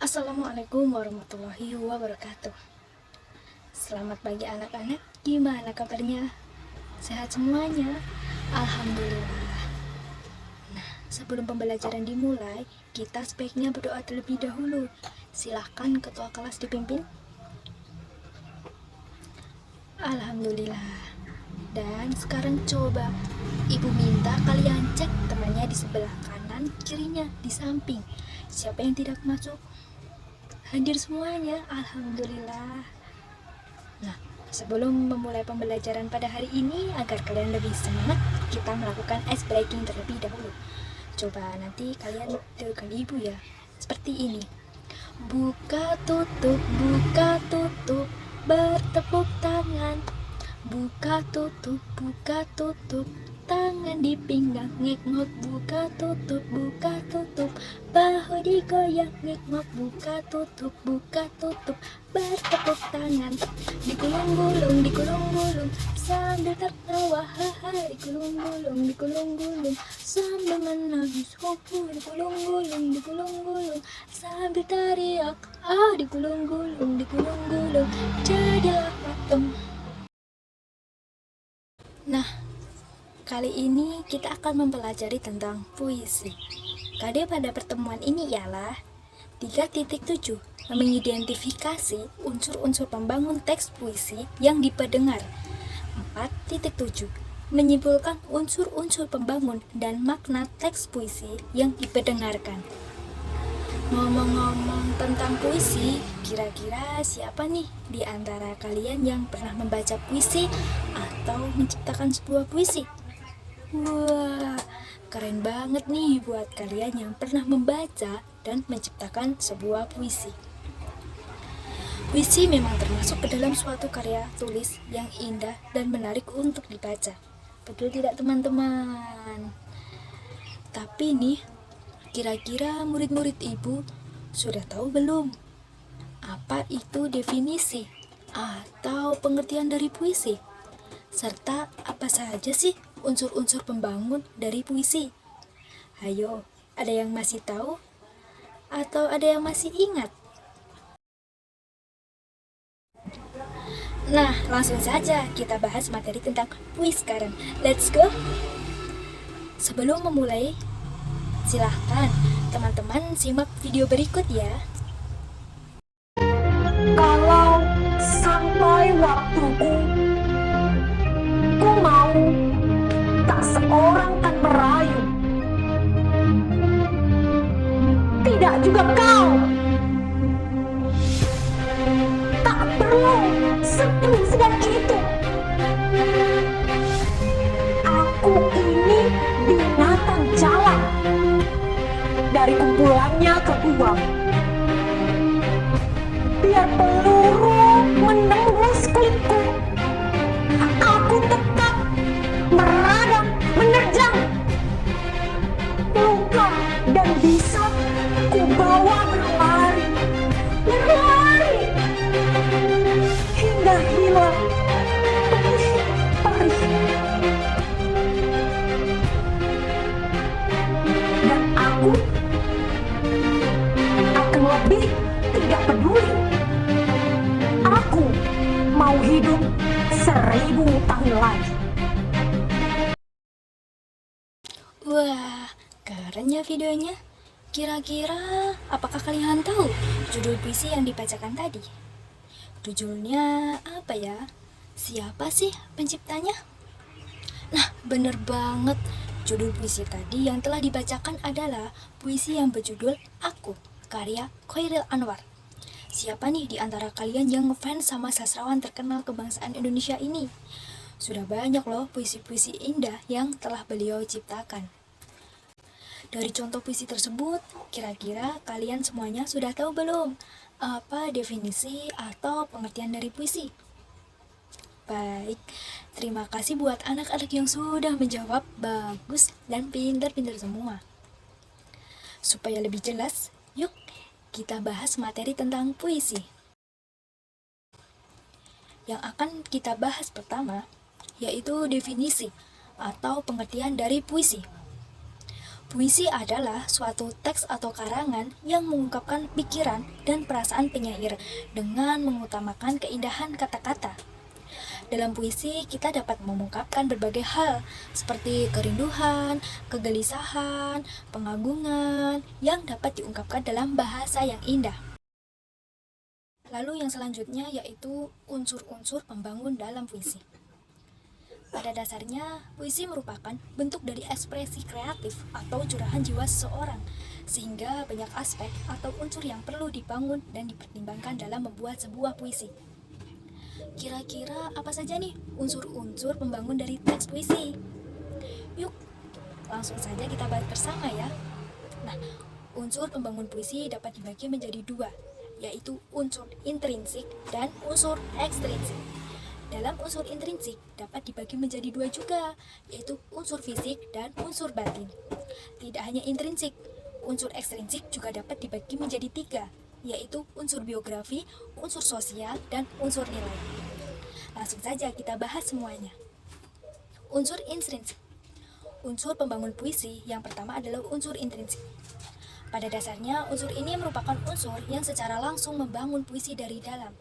Assalamualaikum warahmatullahi wabarakatuh. Selamat pagi anak-anak, gimana kabarnya? Sehat semuanya? Alhamdulillah. Nah, sebelum pembelajaran dimulai, kita sebaiknya berdoa terlebih dahulu. Silahkan ketua kelas dipimpin. Alhamdulillah. Dan sekarang coba ibu minta kalian cek temannya di sebelah kanan, kirinya, di samping. Siapa yang tidak masuk? Hadir semuanya, alhamdulillah. Nah, sebelum memulai pembelajaran pada hari ini, agar kalian lebih semangat, kita melakukan ice breaking terlebih dahulu. Coba nanti kalian tirukan ibu ya, seperti ini. Buka tutup, bertepuk tangan. Buka tutup, tangan di pinggang, ngek-ngok, buka tutup, bahu digoyang, ngek-ngok, buka tutup, bertepuk tangan, digulung-gulung, sambil tertawa, haha, digulung-gulung, sambil menangis, digulung-gulung, sambil teriak, digulung-gulung, jadilah patung. Nah, kali ini kita akan mempelajari tentang puisi. Kode pada pertemuan ini ialah 3.7 mengidentifikasi unsur-unsur pembangun teks puisi yang diperdengar. 4.7 menyimpulkan unsur-unsur pembangun dan makna teks puisi yang diperdengarkan. Ngomong-ngomong tentang puisi, kira-kira siapa nih di antara kalian yang pernah membaca puisi atau menciptakan sebuah puisi? Wah, keren banget nih buat kalian yang pernah membaca dan menciptakan sebuah puisi. Puisi memang termasuk ke dalam suatu karya tulis yang indah dan menarik untuk dibaca. Betul tidak teman-teman? Tapi nih, kira-kira murid-murid ibu sudah tahu belum? Apa itu definisi atau pengertian dari puisi? Serta apa saja sih unsur-unsur pembangun dari puisi? Ayo, ada yang masih tahu? Atau ada yang masih ingat? Nah, langsung saja kita bahas materi tentang puisi sekarang. Let's go! Sebelum memulai, silahkan teman-teman simak video berikut ya. Kalau sampai waktuku, ku mau tak seorang kan merayu, tidak juga kau. Tak perlu segan itu. Aku ini binatang jalan, dari kumpulannya kebuang. Biar peluru menembus kulitku, aku tetap meradang, menerjang. Luka dan bisa ku bawa berlari, hingga hilang perih. Dan aku akan lebih tidak peduli. Aku mau hidup 1000 tahun lagi. Wah, keren ya videonya. Kira-kira apakah kalian tahu judul puisi yang dibacakan tadi? Judulnya apa ya? Siapa sih penciptanya? Nah, bener banget. Judul puisi tadi yang telah dibacakan adalah puisi yang berjudul Aku, karya Chairil Anwar. Siapa nih di antara kalian yang ngefans sama sastrawan terkenal kebangsaan Indonesia ini? Sudah banyak loh puisi-puisi indah yang telah beliau ciptakan. Dari contoh puisi tersebut, kira-kira kalian semuanya sudah tahu belum apa definisi atau pengertian dari puisi? Baik, terima kasih buat anak-anak yang sudah menjawab bagus dan pintar-pintar semua. Supaya lebih jelas, yuk kita bahas materi tentang puisi. Yang akan kita bahas pertama, yaitu definisi atau pengertian dari puisi. Puisi adalah suatu teks atau karangan yang mengungkapkan pikiran dan perasaan penyair dengan mengutamakan keindahan kata-kata. Dalam puisi, kita dapat mengungkapkan berbagai hal seperti kerinduan, kegelisahan, pengagungan yang dapat diungkapkan dalam bahasa yang indah. Lalu yang selanjutnya yaitu unsur-unsur pembangun dalam puisi. Pada dasarnya, puisi merupakan bentuk dari ekspresi kreatif atau curahan jiwa seseorang, sehingga banyak aspek atau unsur yang perlu dibangun dan dipertimbangkan dalam membuat sebuah puisi. Kira-kira apa saja nih unsur-unsur pembangun dari teks puisi? Yuk, langsung saja kita bahas bersama ya. Nah, unsur pembangun puisi dapat dibagi menjadi dua, yaitu unsur intrinsik dan unsur ekstrinsik. Dalam unsur intrinsik dapat dibagi menjadi dua juga, yaitu unsur fisik dan unsur batin. Tidak hanya intrinsik, unsur ekstrinsik juga dapat dibagi menjadi tiga, yaitu unsur biografi, unsur sosial, dan unsur nilai. Langsung saja kita bahas semuanya. Unsur intrinsik. Unsur pembangun puisi yang pertama adalah unsur intrinsik. Pada dasarnya, unsur ini merupakan unsur yang secara langsung membangun puisi dari dalam,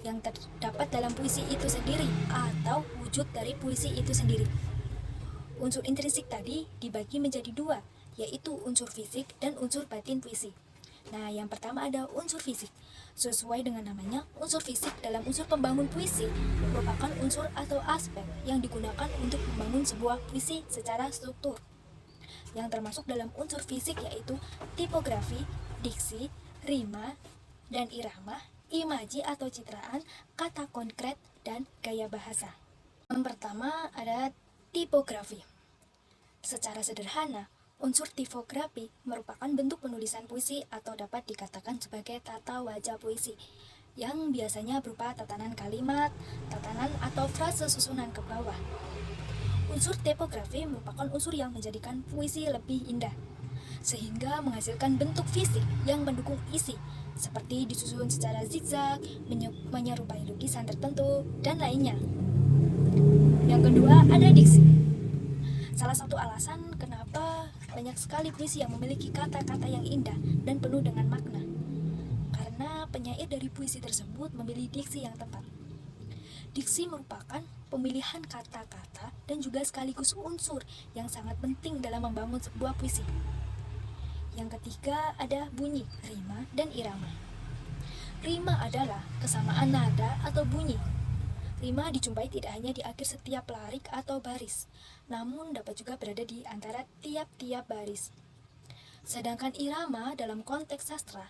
yang terdapat dalam puisi itu sendiri atau wujud dari puisi itu sendiri. Unsur intrinsik tadi dibagi menjadi dua, yaitu unsur fisik dan unsur batin puisi. Nah, yang pertama ada unsur fisik. Sesuai dengan namanya, unsur fisik dalam unsur pembangun puisi merupakan unsur atau aspek yang digunakan untuk membangun sebuah puisi secara struktur. Yang termasuk dalam unsur fisik yaitu tipografi, diksi, rima, dan irama, imaji atau citraan, kata konkret, dan gaya bahasa. Yang pertama ada tipografi. Secara sederhana, unsur tipografi merupakan bentuk penulisan puisi atau dapat dikatakan sebagai tata wajah puisi, yang biasanya berupa tatanan kalimat, tatanan atau frase susunan ke bawah. Unsur tipografi merupakan unsur yang menjadikan puisi lebih indah, sehingga menghasilkan bentuk fisik yang mendukung isi, seperti disusun secara zigzag, menyerupai lukisan tertentu, dan lainnya. Yang kedua, ada diksi. Salah satu alasan kenapa banyak sekali puisi yang memiliki kata-kata yang indah dan penuh dengan makna, karena penyair dari puisi tersebut memilih diksi yang tepat. Diksi merupakan pemilihan kata-kata dan juga sekaligus unsur yang sangat penting dalam membangun sebuah puisi. Yang ketiga ada bunyi, rima, dan irama. Rima adalah kesamaan nada atau bunyi. Rima dijumpai tidak hanya di akhir setiap larik atau baris, namun dapat juga berada di antara tiap-tiap baris. Sedangkan irama dalam konteks sastra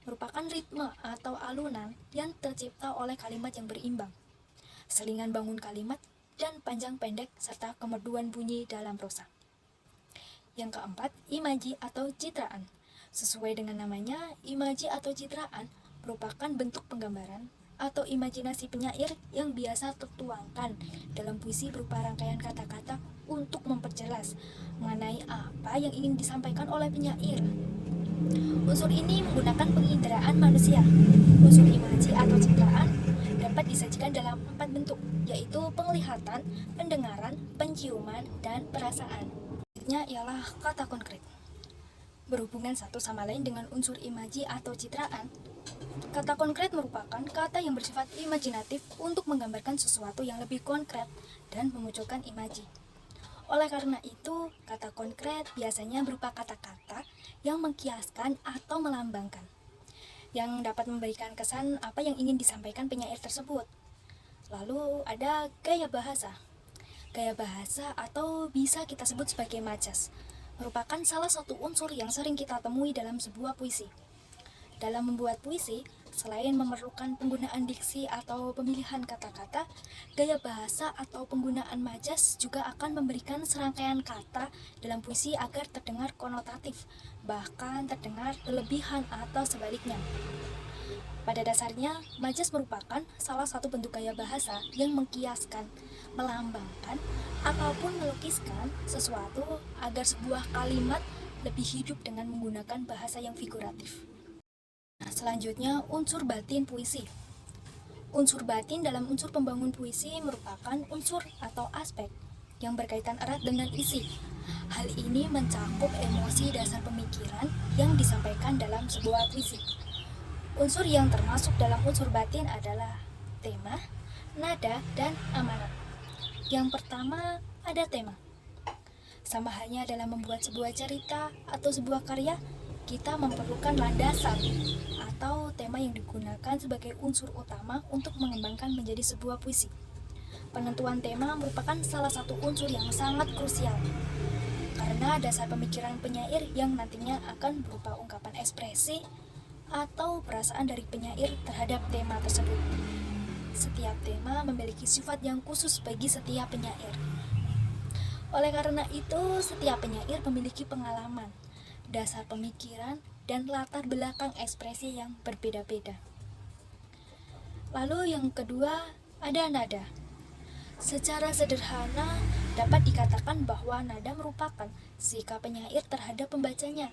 merupakan ritme atau alunan yang tercipta oleh kalimat yang berimbang, selingan bangun kalimat, dan panjang pendek serta kemerduan bunyi dalam prosa. Yang keempat, imaji atau citraan. Sesuai dengan namanya, imaji atau citraan merupakan bentuk penggambaran atau imajinasi penyair yang biasa tertuangkan dalam puisi berupa rangkaian kata-kata untuk memperjelas mengenai apa yang ingin disampaikan oleh penyair. Unsur ini menggunakan penginderaan manusia. Unsur imaji atau citraan dapat disajikan dalam 4 bentuk, yaitu penglihatan, pendengaran, penciuman, dan perasaan. Selanjutnya ialah kata konkret. Berhubungan satu sama lain dengan unsur imaji atau citraan, kata konkret merupakan kata yang bersifat imajinatif untuk menggambarkan sesuatu yang lebih konkret dan memunculkan imaji. Oleh karena itu, kata konkret biasanya berupa kata-kata yang mengkiaskan atau melambangkan, yang dapat memberikan kesan apa yang ingin disampaikan penyair tersebut. Lalu ada gaya bahasa. Gaya bahasa atau bisa kita sebut sebagai majas, merupakan salah satu unsur yang sering kita temui dalam sebuah puisi. Dalam membuat puisi, selain memerlukan penggunaan diksi atau pemilihan kata-kata, gaya bahasa atau penggunaan majas juga akan memberikan serangkaian kata dalam puisi agar terdengar konotatif, bahkan terdengar berlebihan atau sebaliknya. Pada dasarnya, majas merupakan salah satu bentuk gaya bahasa yang mengkiaskan, melambangkan, ataupun melukiskan sesuatu agar sebuah kalimat lebih hidup dengan menggunakan bahasa yang figuratif. Nah, selanjutnya, unsur batin puisi. Unsur batin dalam unsur pembangun puisi merupakan unsur atau aspek yang berkaitan erat dengan isi. Hal ini mencakup emosi dasar pemikiran yang disampaikan dalam sebuah puisi. Unsur yang termasuk dalam unsur batin adalah tema, nada, dan amanat. Yang pertama ada tema. Sama halnya dalam membuat sebuah cerita atau sebuah karya, kita memerlukan landasan atau tema yang digunakan sebagai unsur utama untuk mengembangkan menjadi sebuah puisi. Penentuan tema merupakan salah satu unsur yang sangat krusial karena dasar pemikiran penyair yang nantinya akan berupa ungkapan ekspresi atau perasaan dari penyair terhadap tema tersebut. Setiap tema memiliki sifat yang khusus bagi setiap penyair. Oleh karena itu, setiap penyair memiliki pengalaman, dasar pemikiran, dan latar belakang ekspresi yang berbeda-beda. Lalu yang kedua, ada nada. Secara sederhana, dapat dikatakan bahwa nada merupakan sikap penyair terhadap pembacanya.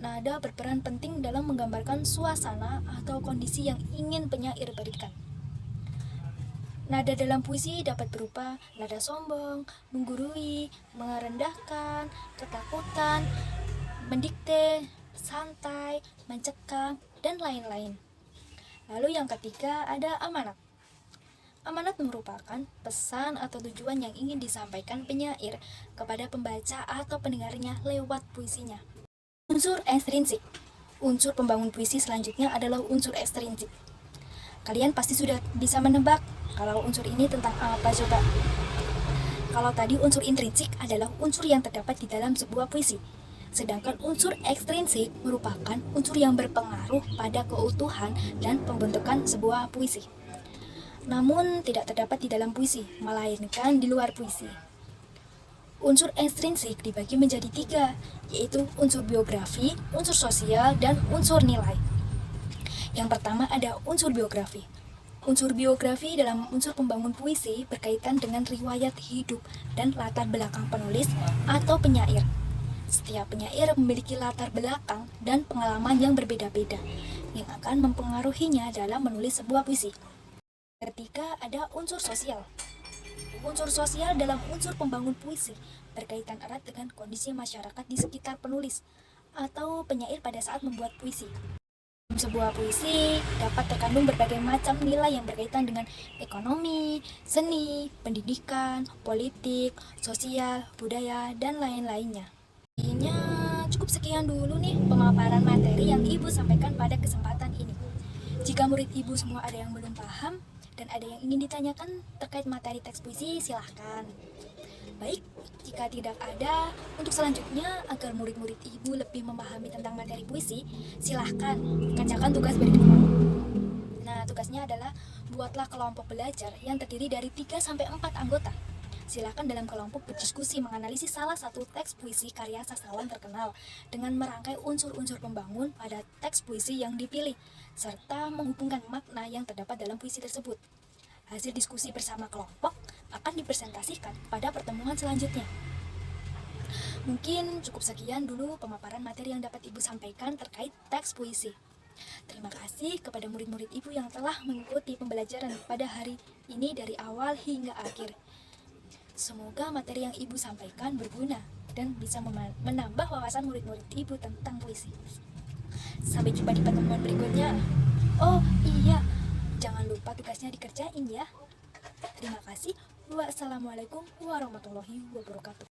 Nada berperan penting dalam menggambarkan suasana atau kondisi yang ingin penyair berikan. Nada dalam puisi dapat berupa nada sombong, menggurui, merendahkan, ketakutan, mendikte, santai, mencekam, dan lain-lain. Lalu yang ketiga ada amanat. Amanat merupakan pesan atau tujuan yang ingin disampaikan penyair kepada pembaca atau pendengarnya lewat puisinya. Unsur ekstrinsik. Unsur pembangun puisi selanjutnya adalah unsur ekstrinsik. Kalian pasti sudah bisa menebak kalau unsur ini tentang apa coba? Kalau tadi unsur intrinsik adalah unsur yang terdapat di dalam sebuah puisi. Sedangkan unsur ekstrinsik merupakan unsur yang berpengaruh pada keutuhan dan pembentukan sebuah puisi. Namun tidak terdapat di dalam puisi, melainkan di luar puisi. Unsur ekstrinsik dibagi menjadi 3, yaitu unsur biografi, unsur sosial, dan unsur nilai. Yang pertama ada unsur biografi. Unsur biografi dalam unsur pembangun puisi berkaitan dengan riwayat hidup dan latar belakang penulis atau penyair. Setiap penyair memiliki latar belakang dan pengalaman yang berbeda-beda, yang akan mempengaruhinya dalam menulis sebuah puisi. Ketiga ada unsur sosial. Unsur sosial dalam unsur pembangun puisi berkaitan erat dengan kondisi masyarakat di sekitar penulis atau penyair pada saat membuat puisi. Dalam sebuah puisi dapat terkandung berbagai macam nilai yang berkaitan dengan ekonomi, seni, pendidikan, politik, sosial, budaya, dan lain-lainnya. Intinya cukup sekian dulu nih pemaparan materi yang Ibu sampaikan pada kesempatan ini. Jika murid Ibu semua ada yang belum paham dan ada yang ingin ditanyakan terkait materi teks puisi, silahkan. Baik, jika tidak ada, untuk selanjutnya agar murid-murid Ibu lebih memahami tentang materi puisi, silahkan kerjakan tugas berikut. Nah, tugasnya adalah buatlah kelompok belajar yang terdiri dari 3-4 anggota. Silakan dalam kelompok berdiskusi menganalisis salah satu teks puisi karya sastrawan terkenal dengan merangkai unsur-unsur pembangun pada teks puisi yang dipilih, serta menghubungkan makna yang terdapat dalam puisi tersebut. Hasil diskusi bersama kelompok akan dipresentasikan pada pertemuan selanjutnya. Mungkin cukup sekian dulu pemaparan materi yang dapat Ibu sampaikan terkait teks puisi. Terima kasih kepada murid-murid Ibu yang telah mengikuti pembelajaran pada hari ini dari awal hingga akhir. Semoga materi yang Ibu sampaikan berguna dan bisa menambah wawasan murid-murid Ibu tentang puisi. Sampai jumpa di pertemuan berikutnya. Oh iya, jangan lupa tugasnya dikerjain ya. Terima kasih. Wassalamualaikum warahmatullahi wabarakatuh.